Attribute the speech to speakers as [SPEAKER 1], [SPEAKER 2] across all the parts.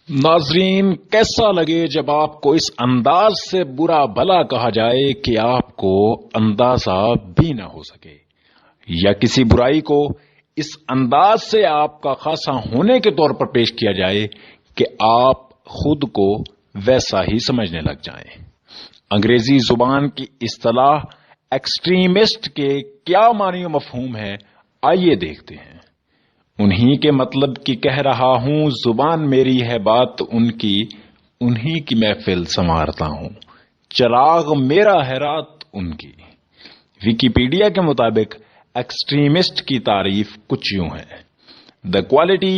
[SPEAKER 1] ناظرین، کیسا لگے جب آپ کو اس انداز سے برا بھلا کہا جائے کہ آپ کو اندازہ بھی نہ ہو سکے، یا کسی برائی کو اس انداز سے آپ کا خاصا ہونے کے طور پر پیش کیا جائے کہ آپ خود کو ویسا ہی سمجھنے لگ جائیں۔ انگریزی زبان کی اصطلاح ایکسٹریمسٹ کے کیا معنی و مفہوم ہے، آئیے دیکھتے ہیں۔ انہی کے مطلب کی کہہ رہا ہوں، زبان میری ہے بات ان کی، انہی کی محفل سنوارتا ہوں، چراغ میرا ہے رات ان کی۔ ویکیپیڈیا کے مطابق ایکسٹریمسٹ کی تعریف کچھ یوں ہے: The quality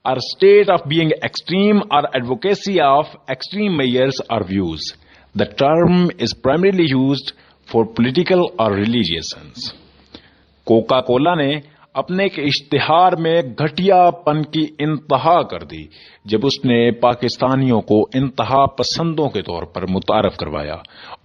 [SPEAKER 1] or state of being extreme or advocacy of extreme measures or views. The term is primarily used for political or religious ends. Coca Cola نے اپنے ایک اشتہار میں گھٹیا پن کی انتہا کر دی جب اس نے پاکستانیوں کو انتہا پسندوں کے طور پر متعارف کروایا،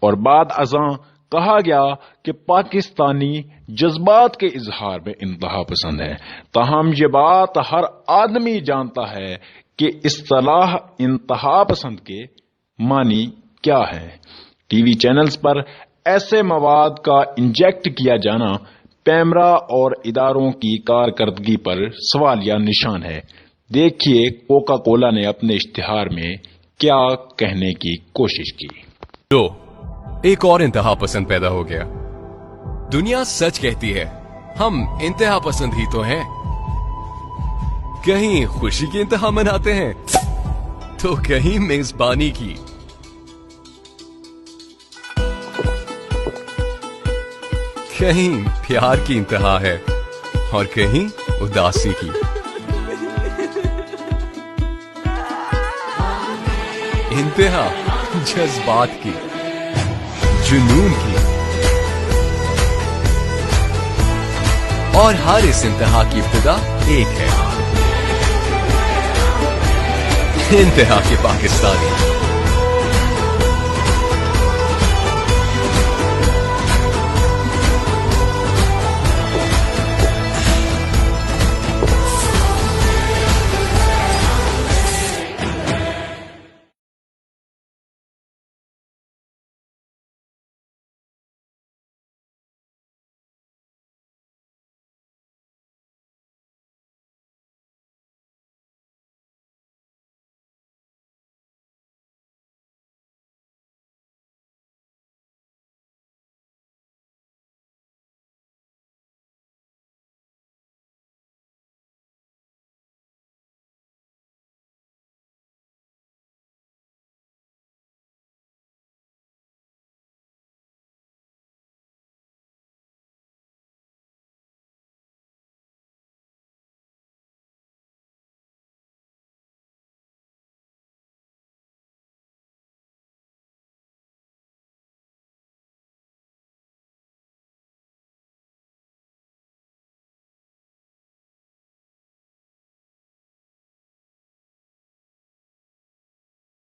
[SPEAKER 1] اور بعد ازاں کہا گیا کہ پاکستانی جذبات کے اظہار میں انتہا پسند ہے۔ تاہم یہ بات ہر آدمی جانتا ہے کہ اصطلاح انتہا پسند کے معنی کیا ہے۔ ٹی وی چینلز پر ایسے مواد کا انجیکٹ کیا جانا پیمرا اور اداروں کی کارکردگی پر سوالیہ نشان ہے۔ دیکھیے کوکا کولا نے اپنے اشتہار میں کیا کہنے کی کوشش کی۔
[SPEAKER 2] دو، ایک اور انتہا پسند پیدا ہو گیا۔ دنیا سچ کہتی ہے، ہم انتہا پسند ہی تو ہیں۔ کہیں خوشی کی انتہا مناتے ہیں تو کہیں میزبانی کی۔ کہیں پیار کی انتہا ہے اور کہیں اداسی کی۔ انتہا جذبات کی، جنون کی، اور ہر اس انتہا کی ابتدا ایک ہے: انتہا کے پاکستانی۔